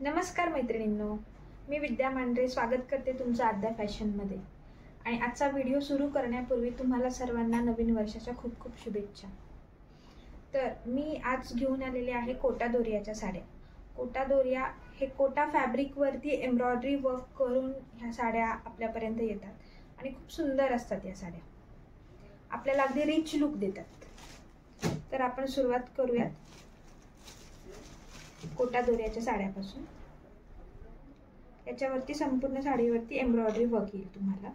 नमस्कार मैत्रिणींनो, मी विद्या मांढरे स्वागत करते तुमचं आद्या फॅशनमध्ये। आणि आजचा व्हिडिओ सुरू करण्यापूर्वी तुम्हाला सर्वांना नवीन वर्षाच्या खूप खूप शुभेच्छा। तर मी आज घेऊन आलेले आहे कोटा दोरियाच्या साड्या। कोटा दोरिया हे कोटा फॅब्रिक वरती एम्ब्रॉयडरी वर्क करून ह्या साड्या आपल्यापर्यंत येतात आणि खूप सुंदर असतात। या साड्या आपल्याला अगदी रिच लुक देतात। तर आपण सुरुवात करूयात कोटा दोरियाच्या साड्यापासून। याच्यावरती संपूर्ण साडीवरती एम्ब्रॉयडरी वर्क येईल तुम्हाला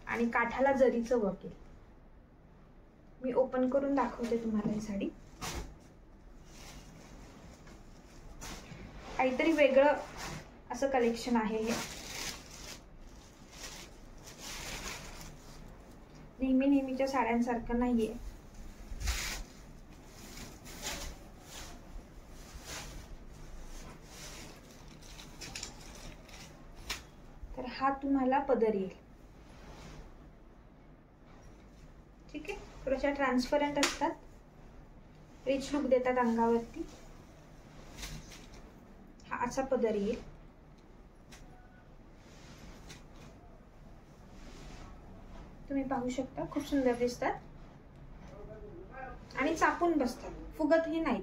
आणि काठाला जरीचं वर्क येईल। मी ओपन करून दाखवते तुम्हाला ही साडी। काहीतरी वेगळं असं कलेक्शन आहे हे। नेहमीच्या साड्यांसारखं नाहीये। तर हा तुम्हाला पदर येईल। ठीक आहे, थोड्याशा ट्रान्सपरंट असतात, रिच लुक देतात अंगावरती। हा असा पदर येईल। तुम्ही पाहू शकता, खूप सुंदर दिसतात आणि चापून बसतात, फुगतही नाही।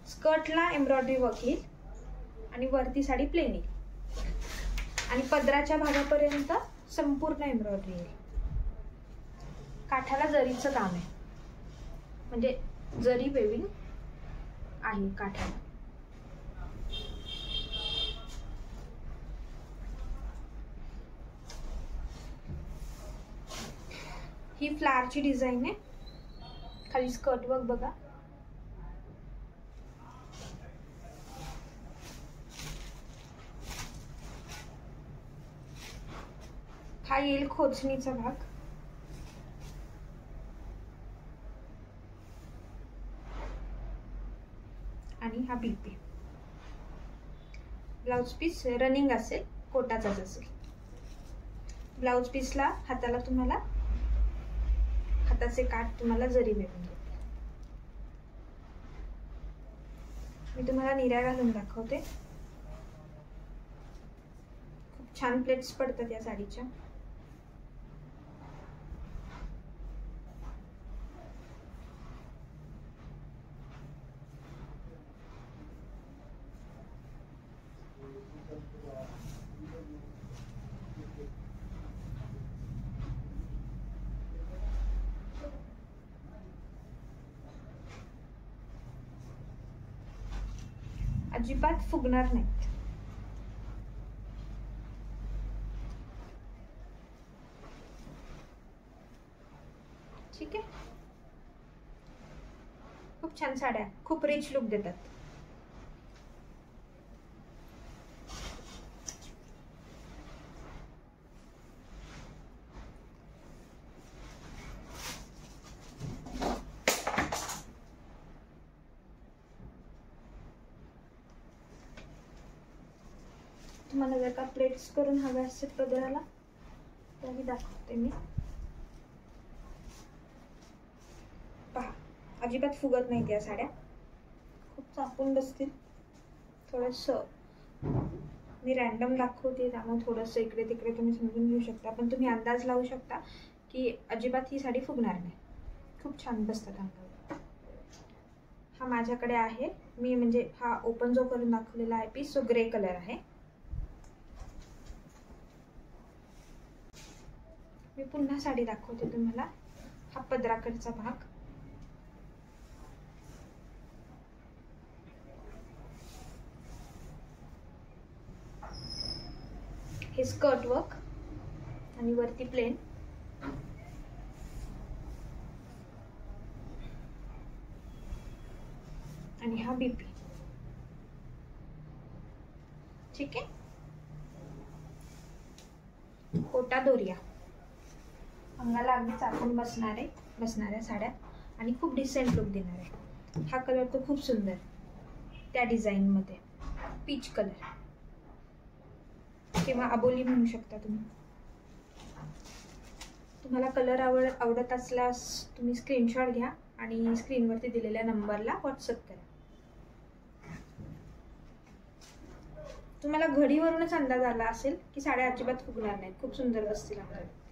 स्कर्टला एम्ब्रॉयडरी वर्क येईल आणि वरती साडी प्लेन येईल आणि पदराच्या भागापर्यंत संपूर्ण एम्ब्रॉयडरी येईल। काठाला जरीचं काम आहे, म्हणजे जरी वेविंग आहे काठाला। ही फ्लावरची डिझाइन आहे। खाली स्कर्ट वर्क बघा। हा येईल खोचणीचा भाग आणि हा बीपी। ब्लाउज पीस रनिंग असेल, कोटाचाच असेल। ब्लाउज पीसला हाताला तुम्हाला हाताचे काठ तुम्हाला जरी भेटून जातील। मी तुम्हाला निऱ्या घालून दाखवते। खूप छान प्लेट्स पडतात या साडीच्या। अजिबात फुगणार नाहीत। ठीक आहे, खूप छान साड्या, खूप रिच लुक देतात। तुम्हाला जर का प्लेट्स करून हवे असतील पदराला तरी दाखवते मी। पहा, अजिबात फुगत नाहीत या साड्या, खूप चापून बसतील। थोडंसं मी रॅन्डम दाखवते, त्यामुळे थोडंसं इकडे तिकडे तुम्ही समजून घेऊ शकता, पण तुम्ही अंदाज लावू शकता की अजिबात ही साडी फुगणार नाही। खूप छान बसतात अंगावर। हा माझ्याकडे आहे, मी म्हणजे हा ओपन जो करून दाखवलेला आहे पीस, तो ग्रे कलर आहे। मी पुन्हा साडी दाखवते तुम्हाला। हा पदराकडचा भाग, हे स्कर्ट वर्क आणि वरती प्लेन। आणि हा बीपी। ठीक आहे, कोटा दोरिया अंगाला अगदी चापून बसणाऱ्या साड्या आणि खूप डिसेंट लुक देणार आहे। हा कलर तो खूप सुंदर, त्या डिझाइन मध्ये पीच कलर किंवा अबोली म्हणू शकता तुम्ही। तुम्हाला कलर आवडत असल्यास तुम्ही स्क्रीनशॉट घ्या आणि स्क्रीनवरती दिलेल्या नंबरला व्हॉट्सअप करा. तुम्हाला घडीवरूनच अंदाज आला असेल की साड्या अजिबात फुगणार नाहीत, खूप सुंदर बसतील अंगावरती.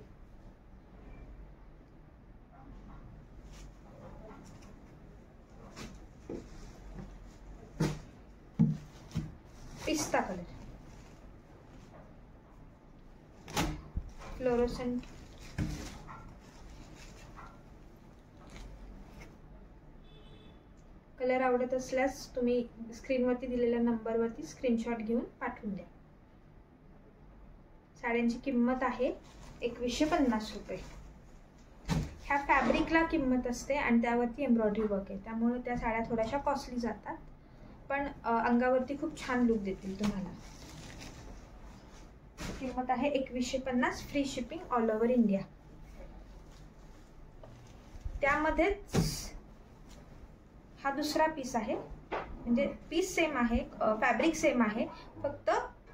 पिस्ता कलर, फ्लोरोसेंट कलर आवडत असल्यास तुम्ही स्क्रीनवरती दिलेल्या नंबरवरती स्क्रीनशॉट घेऊन पाठवून द्या. साड्यांची किंमत आहे 2150 रुपये. ह्या फॅब्रिकला किंमत असते आणि त्यावरती एम्ब्रॉयडरी वर्क आहे, त्यामुळे त्या साड्या थोड्याशा कॉस्टली जातात, पण अंगावरती खूप छान लुक देतील तुम्हाला. किंमत आहे 2150, free shipping all over India. त्यामध्येच हा दुसरा पीस आहे, म्हणजे पीस सेम आहे, फॅब्रिक सेम आहे, फक्त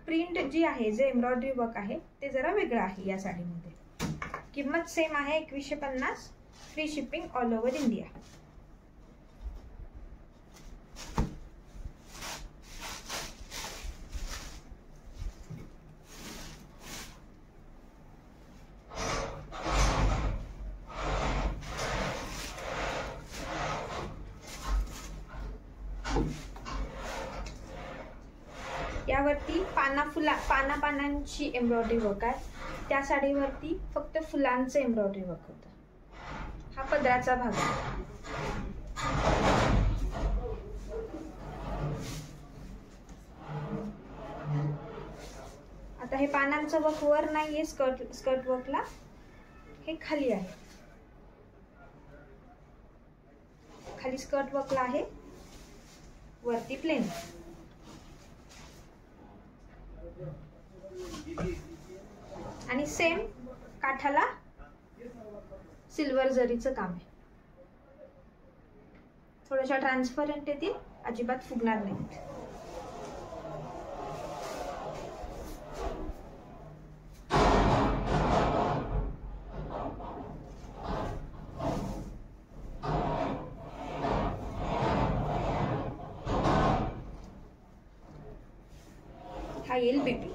प्रिंट जी आहे, जे एम्ब्रॉयडरी वर्क आहे ते जरा वेगळं आहे या साडीमध्ये. किंमत सेम आहे 2150, free shipping all over India. यावरती पानांची एम्ब्रॉयडरी वर्क आहे. त्या साडीवरती फक्त फुलांचं एम्ब्रॉयडरी वर्क होतं. हा पदराचा भाग आहे. आता हे पानांचं वर्क वर नाहीये, स्कर्ट वर्कला, हे खाली आहे. खाली स्कर्ट वर्कला आहे, वरती प्लेन. आणि सेम काठाला सिल्वर जरीचं काम आहे. थोड्याशा ट्रान्सपरंट येतील, अजिबात फुगणार नाहीत. हा येईल बेबी.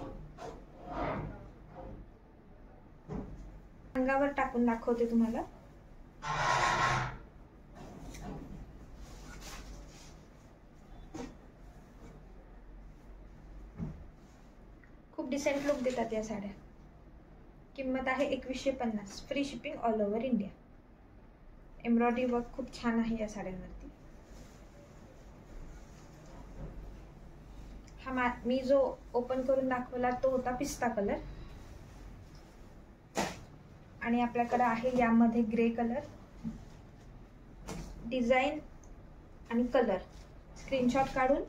अंगावर टाकून दाखवते तुम्हाला. खूप डिसेंट लुक देतात या साड्या. किंमत आहे 2150, free shipping all over India. Embroidery work खूप छान आहे या साड्यांवरती. हा मी जो ओपन करून दाखवला तो होता पिस्ता कलर, आणि आपल्याकडे आहे यामध्ये ग्रे कलर. डिझाईन आणि कलर स्क्रीनशॉट काढून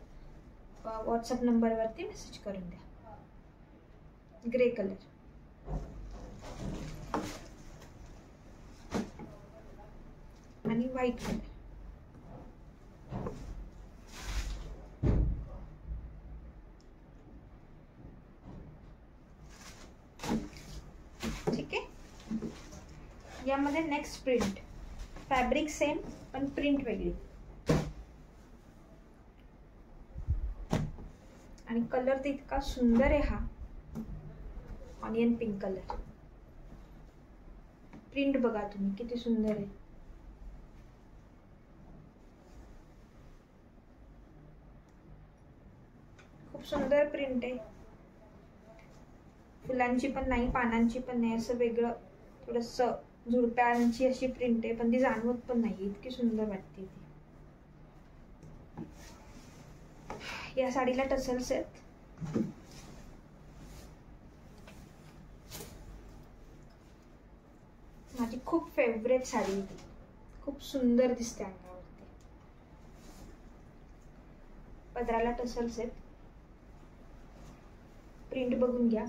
व्हॉट्सअप नंबरवरती मेसेज करून द्या. ग्रे कलर, आणि व्हाईट कलर. ठीक आहे. यामध्ये नेक्स्ट प्रिंट, फॅब्रिक सेम पण प्रिंट वेगळी, आणि कलर तर इतका सुंदर आहे. हा ऑनियन पिंक कलर. प्रिंट बघा तुम्ही किती सुंदर आहे. खूप सुंदर प्रिंट आहे. फुलांची पण नाही, पानांची पण नाही, असं वेगळं थोडस झुडप्यांची अशी प्रिंट आहे, पण ती जाणवत पण नाही, इतकी सुंदर वाटते ती. या साडीला टसल्स आहेत. माझी खूप फेवरेट साडी ती, खूप सुंदर दिसते अंगावरती. पदराला टसल्स आहेत. प्रिंट बघून घ्या.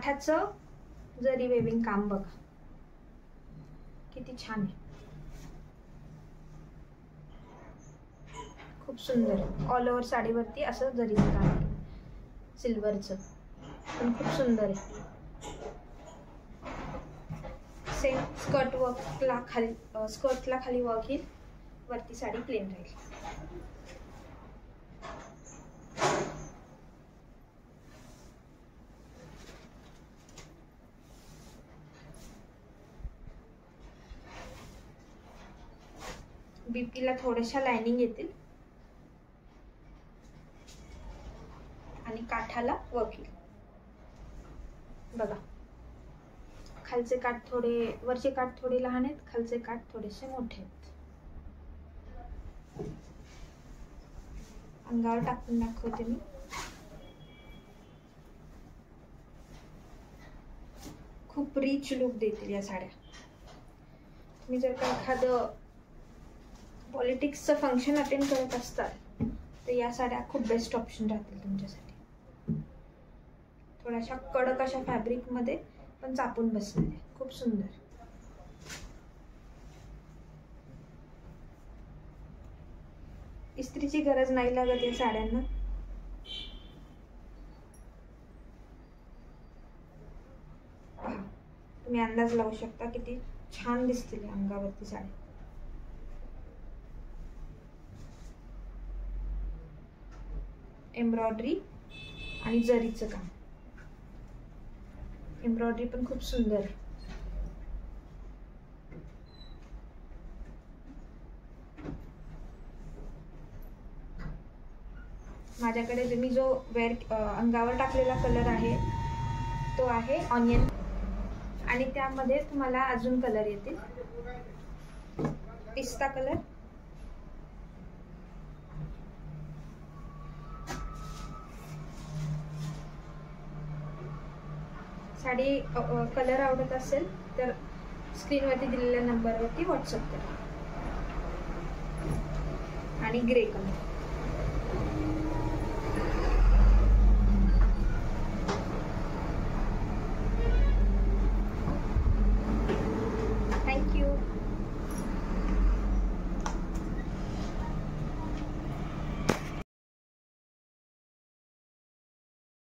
काठाचं जरी वेविंग काम बघा किती छान आहे, खूप सुंदर. ऑल ओव्हर साडीवरती असं जरीचं काम आहे, सिल्वरचं, पण खूप सुंदर आहे. सेम स्कर्टला खाली वर्क येईल, वरती साडी प्लेन राहील. बीपीला थोड्याशा लाइनिंग येतील आणि काठाला वर्क येईल बघा. खालचे काठ थोडे, वरचे काठ थोडे लहान आहेत, खालचे काठ थोडेसे मोठे आहेत. अंगावर टाकून दाखवते मी. खूप रिच लुक देतील या साड्या. तुम्ही जर का एखादं पॉलिटिक्सचं फंक्शन अटेंड करत असताल तर या साड्या खूप बेस्ट ऑप्शन राहतील तुमच्यासाठी. थोड्याशा कडक अशा फॅब्रिक मध्ये पण चापून बसणार आहे, खूप सुंदर. इस्त्रीची गरज नाही लागत या साड्यांना. तुम्ही अंदाज लावू शकता किती छान दिसतील अंगावरती साडी. एम्ब्रॉयडरी आणि जरीचं काम, एम्ब्रॉयडरी पण खूप सुंदर आहे. माझ्याकडे मी जो अंगावर टाकलेला कलर आहे तो आहे ऑनियन, आणि त्यामध्ये तुम्हाला अजून कलर येतील. पिस्ता कलर, साडी कलर आवडत असेल तर स्क्रीनवरती दिलेल्या नंबरवरती व्हॉट्सअप करा. आणि ग्रे कलर,